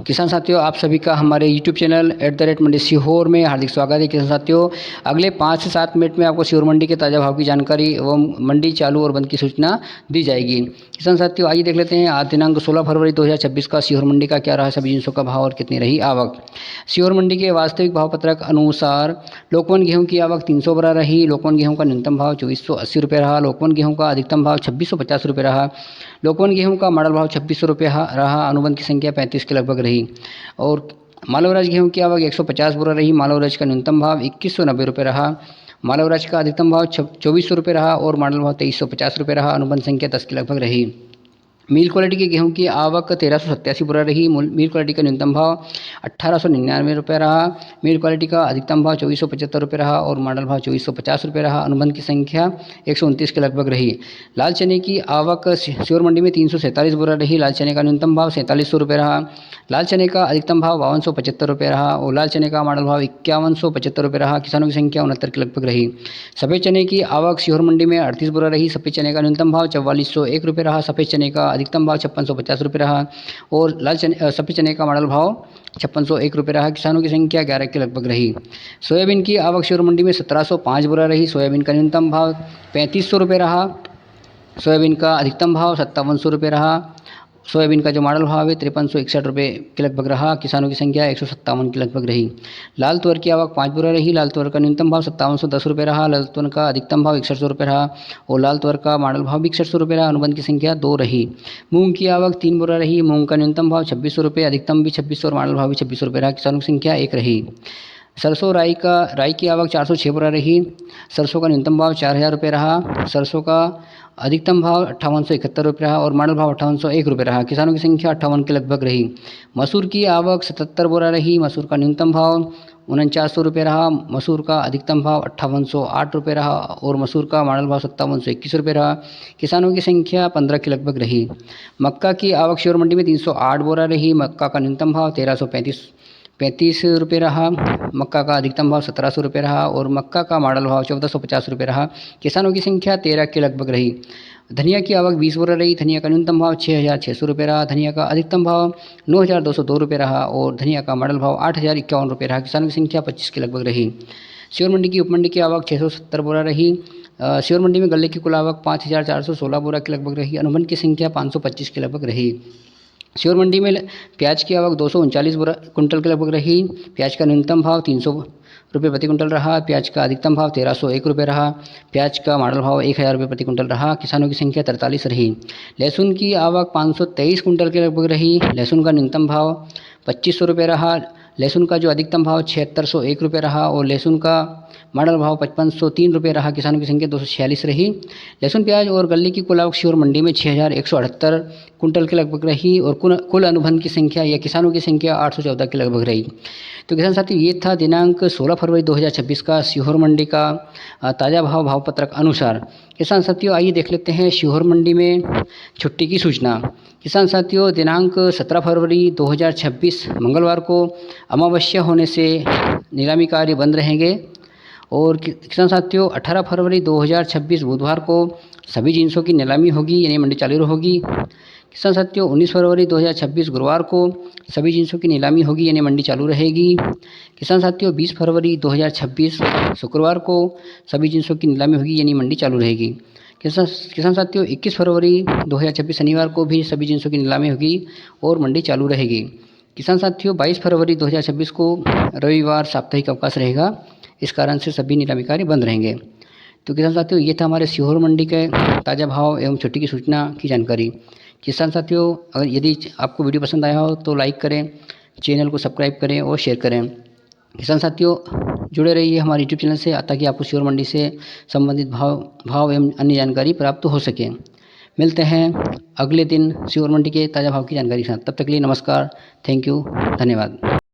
किसान साथियों, आप सभी का हमारे YouTube चैनल @मंडी सीहोर में हार्दिक स्वागत है। किसान साथियों, अगले 5 से 7 मिनट में आपको सीहोर मंडी के ताज़ा भाव की जानकारी एवं मंडी चालू और बंद की सूचना दी जाएगी। किसान साथियों, आइए देख लेते हैं आज दिनांक 16 फरवरी 2026 का सीहोर मंडी का क्या रहा सभी जिनसों का भाव और कितनी रही आवक। सीहोर मंडी के वास्तविक भाव पत्रक अनुसार लोकवन गेहूँ की आवक 300 बोरा रही। लोकवन गेहूँ का न्यूनतम भाव 2480 रुपये रहा। लोकवन गेहूँ का अधिकतम भाव 2650 रुपये रहा। लोकवन गेहूँ का मॉडल भाव 2600 रुपये रहा। अनुबंध की संख्या 35 के लगभग रही। और मालवराज गेहूं की आवक 150 बोरा रही। मालवराज का न्यूनतम भाव 2190 रुपये रहा। मालवराज का अधिकतम भाव 2400 रुपये रहा और मॉडल भाव 2350 रुपये रहा। अनुबंध संख्या 10 के लगभग रही। मिल क्वालिटी के गेहूं की आवक 1387 बोरा रही। मिल क्वालिटी का न्यूनतम भाव 1899 रुपये रहा। मिल क्वालिटी का अधिकतम भाव 2475 रुपये रहा और मॉडल भाव 2450 रुपये रहा। अनुबंध की संख्या 129 के लगभग रही। लाल चने की आवक सीहोर मंडी में 347 बोरा रही। लाल चने का न्यूनतम भाव 4700 रुपये रहा। लाल चने का अधिकतम भाव 5275 रुपये रहा और लाल चने का मॉडल भाव 5175 रुपये रहा। किसानों की संख्या 69 के लगभग रही। सफ़ेद चने की आवक सीहोर मंडी में 38 बोरा रही। सफ़ेद चने का न्यूनतम भाव 4401 रुपये रहा। सफ़ेद चने का अधिकतम भाव 5650 रुपये रहा और सफ़ेद चने का मॉडल भाव 5601 रुपये रहा। किसानों की संख्या 11 के लगभग रही। सोयाबीन की आवक सीहोर मंडी में 1705 बोरा रही। सोयाबीन का न्यूनतम भाव 3500 रुपये रहा। सोयाबीन का अधिकतम भाव 5700 रुपये रहा। सोयाबीन का जो मॉडल भाव है 5361 रुपये के लगभग रहा। किसानों की संख्या 157 के लगभग रही। लाल तुअर की आवक 5 बोरा रही। लाल तुअर का न्यूनतम भाव 5710 रुपये रहा। लाल तुअर का अधिकतम भाव 6100 रुपये रहा और लाल तुअर का मॉडल भाव भी 6100 रुपये रहा। अनुबंध की संख्या 2 रही। मूंग की आवक 3 बोरा रही। मूंग का न्यूनतम भाव 2600 रुपये, अधिकतम भी 2600 और मॉडल भाव भी 2600 रुपये रहा। किसानों की संख्या 1 रही। सरसों राई की आवक 406 बोरा रही। सरसों का न्यूनतम भाव 4000 रुपये रहा। सरसों का अधिकतम भाव 5871 रुपये रहा और मॉडल भाव 5801 रुपये रहा। किसानों की संख्या 58 के लगभग रही। मसूर की आवक 77 बोरा रही। मसूर का न्यूनतम भाव 4900 रुपये रहा। मसूर का अधिकतम भाव 5808 रुपये रहा और मसूर का मॉडल भाव 5721 रुपये रहा। किसानों की संख्या 15 के लगभग रही। मक्का की आवक सीहोर मंडी में 308 बोरा रही। मक्का का न्यूनतम भाव 1335 रुपये रहा। मक्का का अधिकतम भाव 1700 रुपये रहा और मक्का का मॉडल भाव 1450 रुपये रहा। किसानों की संख्या 13 के लगभग रही। धनिया की आवक 20 बोरा रही। धनिया का न्यूनतम भाव 6600 रुपये रहा। धनिया का अधिकतम भाव 9202 रुपये रहा और धनिया का मॉडल भाव 8051 रुपये रहा। किसानों की संख्या 25 के लगभग रही। सीहोर मंडी की उपमंडी की आवक 670 बोरा रही। सीहोर मंडी में गले की कुल आवक 5416 बोरा के लगभग रही। अनुबंध की संख्या 525 के लगभग रही। सीहोर मंडी में प्याज की आवक 239 कुंटल के लगभग रही। प्याज का न्यूनतम भाव 300 रुपये प्रति कुंटल रहा। प्याज का अधिकतम भाव 1301 रुपये रहा। प्याज का मॉडल भाव 1000 रुपये प्रति कुंटल रहा। किसानों की संख्या 43 रही। लहसुन की आवक 523 कुंटल के लगभग रही। लहसुन का न्यूनतम भाव 2500 रुपये रहा। लहसुन का जो अधिकतम भाव 7601 रुपये रहा और लहसुन का मॉडल भाव 5503 रुपये रहा। किसानों की संख्या 246 रही। लहसुन प्याज और गल्ले की कुल आवक सीहोर मंडी में 6178 कुंटल के लगभग रही और कुल अनुबंध की संख्या या किसानों की संख्या 814 के लगभग रही। तो किसान साथी, ये था दिनांक 16 फरवरी 2026 का सीहोर मंडी का ताज़ा भाव पत्रक अनुसार। किसान साथियों, आइए देख लेते हैं सीहोर मंडी में छुट्टी की सूचना। किसान साथियों, दिनांक 17 फरवरी 2026 मंगलवार को अमावस्या होने से नीलामी कार्य बंद रहेंगे और किसान साथियों 18 फरवरी 2026 बुधवार को सभी जिन्सों की नीलामी होगी यानी मंडी चालू होगी। किसान साथियों 19 फरवरी 2026 गुरुवार को सभी जिन्सों की नीलामी होगी यानी मंडी चालू रहेगी। किसान साथियों 20 फरवरी 2026 शुक्रवार को सभी जिन्सों की नीलामी होगी यानी मंडी चालू रहेगी। किसान साथियों 21 फरवरी 2026 शनिवार को भी सभी जिन्सों की नीलामी होगी और मंडी चालू रहेगी। किसान साथियों 22 फरवरी 2026 को रविवार साप्ताहिक अवकाश रहेगा, इस कारण से सभी नीलामी कार्य बंद रहेंगे। तो किसान साथियों, ये था हमारे सीहोर मंडी के ताज़ा भाव एवं छुट्टी की सूचना की जानकारी। किसान साथियों, अगर यदि आपको वीडियो पसंद आया हो तो लाइक करें, चैनल को सब्सक्राइब करें और शेयर करें। किसान साथियों, जुड़े रहिए हमारे यूट्यूब चैनल से ताकि आपको सीहोर मंडी से संबंधित भाव एवं अन्य जानकारी प्राप्त हो सके। मिलते हैं अगले दिन सीहोर मंडी के ताज़ा भाव की जानकारी के साथ। तब तक के लिए नमस्कार, थैंक यू, धन्यवाद।